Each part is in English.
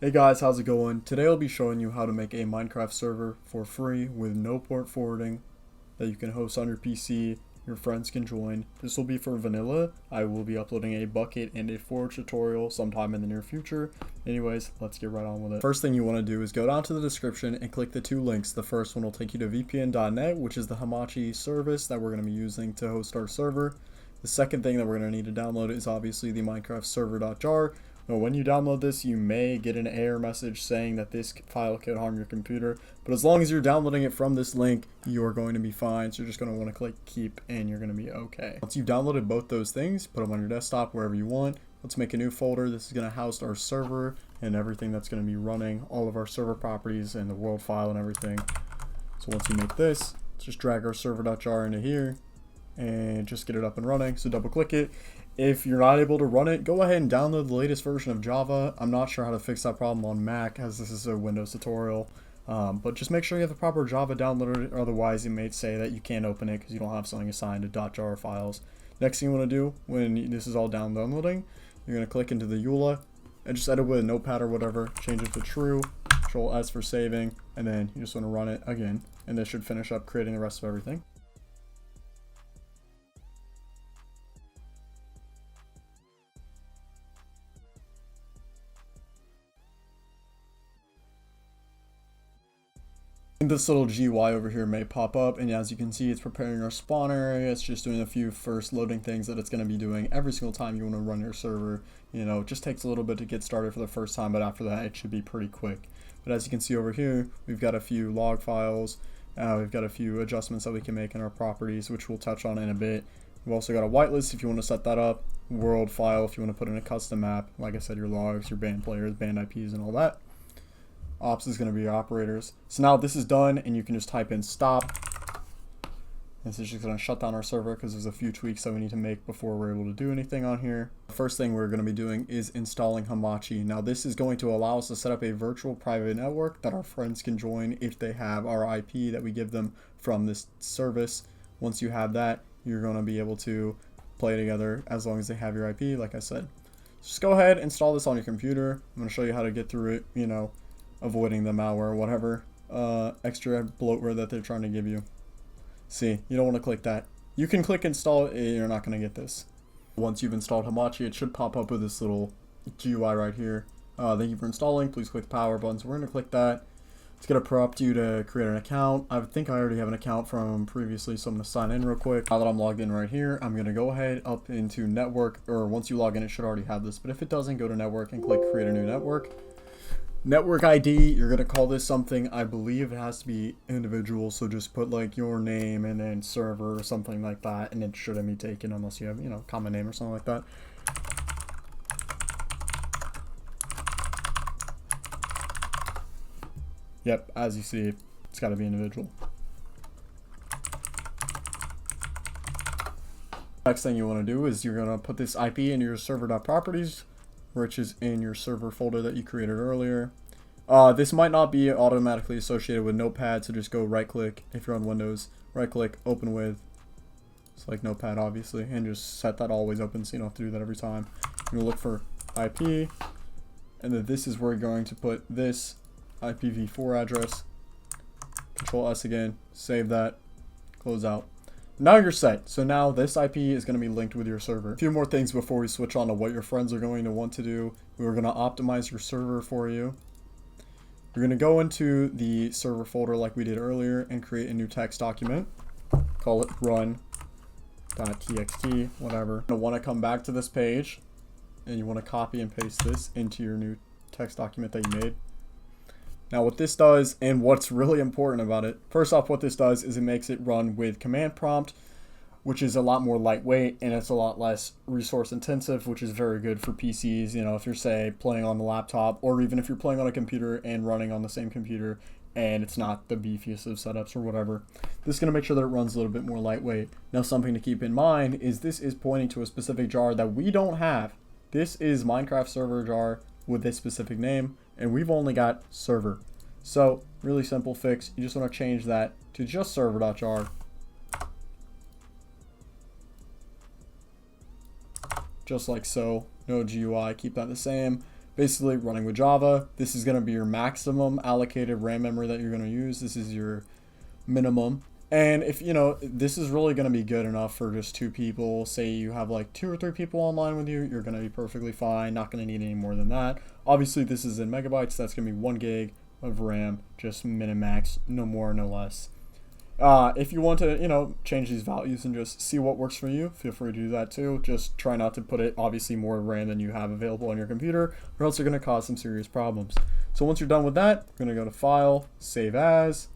Hey guys, how's it going? Today I'll be showing you how to make a Minecraft server for free with no port forwarding that you can host on your PC. Your friends can join. This will be for vanilla. I will be uploading a bucket and a forge tutorial sometime in the near future. Anyways, let's get right on with it. First thing you want to do is go down to the description and click the two links. The first one will take you to vpn.net, which is the Hamachi service that we're going to be using to host our server. The second thing that we're going to need to download is obviously the Minecraft server.jar. Now, when you download this, you may get an error message saying that this file could harm your computer, but as long as you're downloading it from this link, you're going to be fine. So you're just going to want to click keep and you're going to be okay. Once you've downloaded both those things, put them on your desktop wherever you want. Let's make a new folder. This is going to house our server and everything that's going to be running, all of our server properties and the world file and everything. So once you make this, let's just drag our server.jar into here and just get it up and running. So double click it. If you're not able to run it, go ahead and download the latest version of Java. I'm not sure how to fix that problem on Mac, as this is a Windows tutorial. But just make sure you have the proper Java downloaded, otherwise it may say that you can't open it because you don't have something assigned to .jar files. Next thing you want to do when this is all downloading, you're going to click into the EULA and just edit with a notepad or whatever, change it to true, Control S for saving, and then you just want to run it again. And this should finish up creating the rest of everything. This little GUI over here may pop up, and as you can see, it's preparing our spawn area. It's just doing a few first loading things that it's going to be doing every single time you want to run your server. You know, it just takes a little bit to get started for the first time, but after that it should be pretty quick. But as you can see over here, we've got a few log files. We've got a few adjustments that we can make in our properties, which we'll touch on in a bit. We've also got a whitelist if you want to set that up, world file if you want to put in a custom map, like I said, your logs, your band players, band IPs, and all that. Ops is going to be your operators. So now this is done, and you can just type in stop. This is just going to shut down our server because there's a few tweaks that we need to make before we're able to do anything on here. The first thing we're going to be doing is installing Hamachi. Now this is going to allow us to set up a virtual private network that our friends can join if they have our IP that we give them from this service. Once you have that, you're going to be able to play together as long as they have your IP, like I said. Just go ahead, install this on your computer. I'm going to show you how to get through it, you know, avoiding the malware, whatever extra bloatware that they're trying to give you. See, you don't want to click that. You can click install, you're not going to get this. Once you've installed Hamachi, it should pop up with this little GUI right here. Thank you for installing. Please click the power button. So we're going to click that. It's going to prompt you to create an account. I think I already have an account from previously, so I'm going to sign in real quick. Now that I'm logged in right here, I'm going to go ahead up into network, or once you log in, it should already have this. But if it doesn't, go to network and click create a new network. Network ID, you're going to call this something, I believe it has to be individual, so just put like your name and then server or something like that, and it shouldn't be taken unless you have, you know, common name or something like that. Yep, as you see, it's got to be individual. Next thing you want to do is you're going to put this IP into your server.properties, which is in your server folder that you created earlier. This might not be automatically associated with Notepad, so just go right click if you're on Windows, right click, open with, it's like Notepad obviously, and just set that always open so you don't have to do that every time. You're going to look for IP, and then this is where you're going to put this IPv4 address, Control S again, save that, close out. Now you're set. So now this IP is going to be linked with your server. A few more things before we switch on to what your friends are going to want to do. We're going to optimize your server for you. You're going to go into the server folder like we did earlier and create a new text document. Call it Run.txt, whatever. You'll want to come back to this page and you want to copy and paste this into your new text document that you made. Now what this does, and what's really important about it, first off, what this does is it makes it run with command prompt, which is a lot more lightweight and it's a lot less resource intensive, which is very good for PCs. You know, if you're, say, playing on the laptop, or even if you're playing on a computer and running on the same computer and it's not the beefiest of setups or whatever, this is going to make sure that it runs a little bit more lightweight. Now something to keep in mind is this is pointing to a specific jar that we don't have. This is Minecraft server jar with this specific name, and we've only got server. So really simple fix. You just want to change that to just server.jar. Just like so. No GUI, keep that the same. basically running with Java. This is going to be your maximum allocated RAM memory that you're going to use. This is your minimum. And if this is really going to be good enough for just 2 people. Say you have like 2 or 3 people online with you, you're going to be perfectly fine. Not going to need any more than that. Obviously, this is in megabytes. That's going to be 1 gig of RAM, just min and max, no more, no less. If you want to, change these values and just see what works for you, feel free to do that too. Just try not to put it obviously more RAM than you have available on your computer, or else you're going to cause some serious problems. So once you're done with that, we're going to go to File, Save As,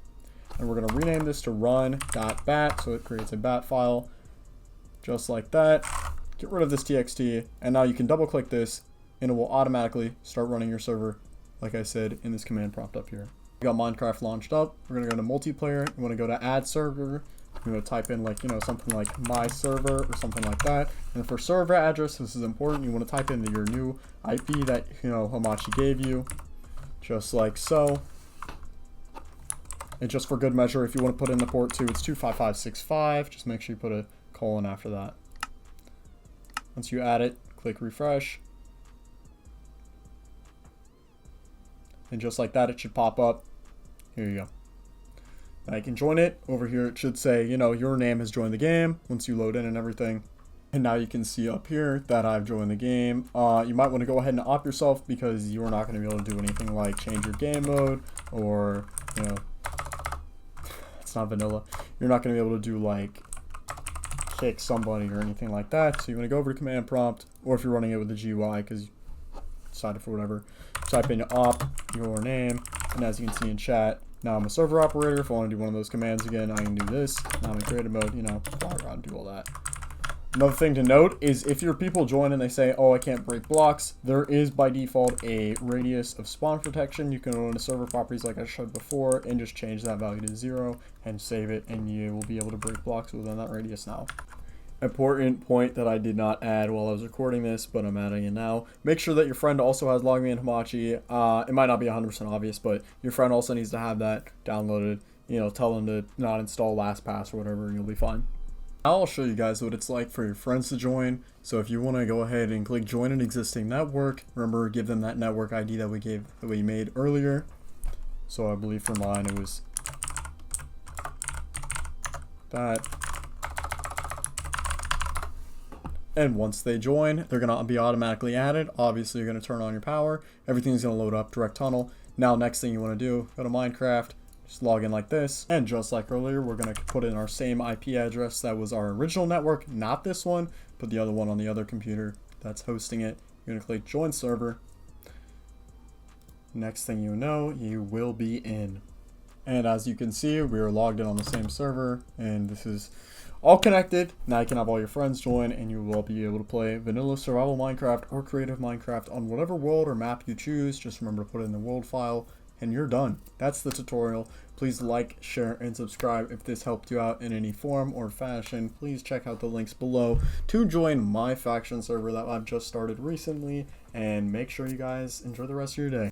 and we're going to rename this to Run.bat, so it creates a bat file, just like that. Get rid of this txt, and now you can double click this, and it will automatically start running your server, like I said, in this command prompt up here. We got Minecraft launched up. We're going to go to multiplayer. You want to go to add server. You're going to type in like, something like my server or something like that. And for server address, this is important. You want to type in your new IP that, Hamachi gave you, just like so. And just for good measure, if you want to put in the port too, it's 25565. Just make sure you put a colon after that. Once you add it, click refresh. And just like that, it should pop up. Here you go. Now you can join it. Over here, it should say, your name has joined the game once you load in and everything. And now you can see up here that I've joined the game. You might want to go ahead and opt yourself because you're not going to be able to do anything like change your game mode or, it's not vanilla. You're not going to be able to do like kick somebody or anything like that. So you want to go over to command prompt, or if you're running it with the GUI because you decided for whatever, type in op, your name, and as you can see in chat, now I'm a server operator. If I want to do one of those commands again, I can do this. Now I'm in creative mode, fly around, do all that. Another thing to note is if your people join and they say, oh, I can't break blocks, there is by default a radius of spawn protection. You can go into server properties like I showed before and just change that value to 0 and save it, and you will be able to break blocks within that radius now. Important point that I did not add while I was recording this, but I'm adding it now. Make sure that your friend also has LogMe and Hamachi. It might not be 100% obvious, but your friend also needs to have that downloaded. Tell them to not install LastPass or whatever, and you'll be fine. Now I'll show you guys what it's like for your friends to join. So if you want to go ahead and click join an existing network, remember, give them that network ID that we made earlier. So I believe for mine it was that. And once they join, they're going to be automatically added. Obviously, you're going to turn on your power. Everything's going to load up, direct tunnel. Now, next thing you want to do, go to Minecraft, just log in like this. And just like earlier, we're going to put in our same IP address that was our original network, not this one, but the other one on the other computer that's hosting it. You're going to click join server. Next thing you know, you will be in. And as you can see, we are logged in on the same server, and this is all connected. Now you can have all your friends join, and you will be able to play vanilla survival Minecraft or creative Minecraft on whatever world or map you choose. Just remember to put it in the world file, and you're done. That's the tutorial. Please like, share, and subscribe if this helped you out in any form or fashion. Please check out the links below to join my faction server that I've just started recently, and make sure you guys enjoy the rest of your day.